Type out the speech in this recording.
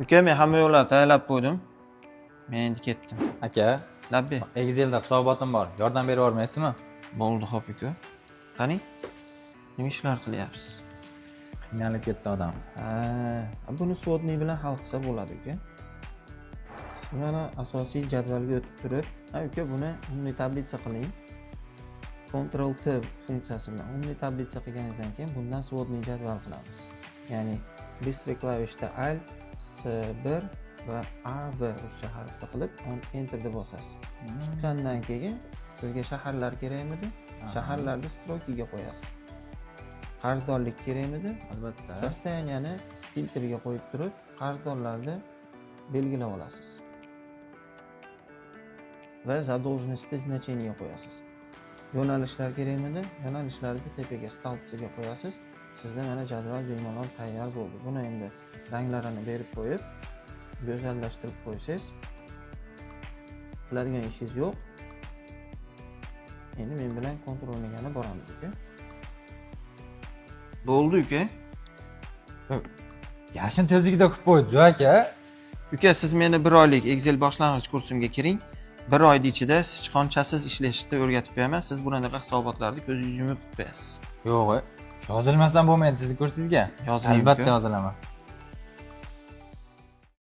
Uka, men hamma yo'llarni tayyorlab qo'ydim. Men endi ketdim. Aka, Labbi. Excel'da hisobotim bor. Yordam berib yubormaysizmi? Bo'ldi, xo'p uka. Qani? Nima ishlar qilyapsiz? Qiynalib ketdi odam. Buni svodniy bilan hal qilsa bo'ladi uka. Mana asosiy jadvalga o'tib turib, uka buni umumniy tablitsa qiling. Ctrl T funksiyasi bilan umumniy tablitsa qilganingizdan keyin bundan svodniy jadval qilamiz. Ya'ni bistri klavishda Alt, S1 va AV ruscha harfda qilib Enter'ni bosasiz. Chiqqandan keyin sizga shaharlar kerakmidi? Shaharlarni strokiga qo'yasiz. Qarzdorlik kerakmidi? Albatta. Sostoyaniyani filtrga qo'yib turib, qarzdorlarni belgilab olasiz. Va задолженности значение qo'yasiz. Yo'nalishlar kerakmidi? Yo'nalishlarni tepaga stolpsiga qo'yasiz. Sizda mana jadval bemalol tayyor bo'ldi. Buni endi ranglarini berib qo'yib, go'zallashtirib qo'ysangiz, qiladigan ishingiz yo'q. Endi men bilan kontrolnigani boramiz uka. Bo'ldi uka. Yashin tezligida qilib qo'ydi, aka. Uka, siz meni 1 oylik Excel boshlang'ich kursimga kiring. 1 oyning ichida sichqonchasiz ishlashni o'rgatib beraman. Siz bunaqa hisobotlarni ko'zingizni yumib qo'yasiz. Yo'q, yozilmasdan bo'lmaydi sizni kursingizga. Yoziling, Albatta uka. yozilaman.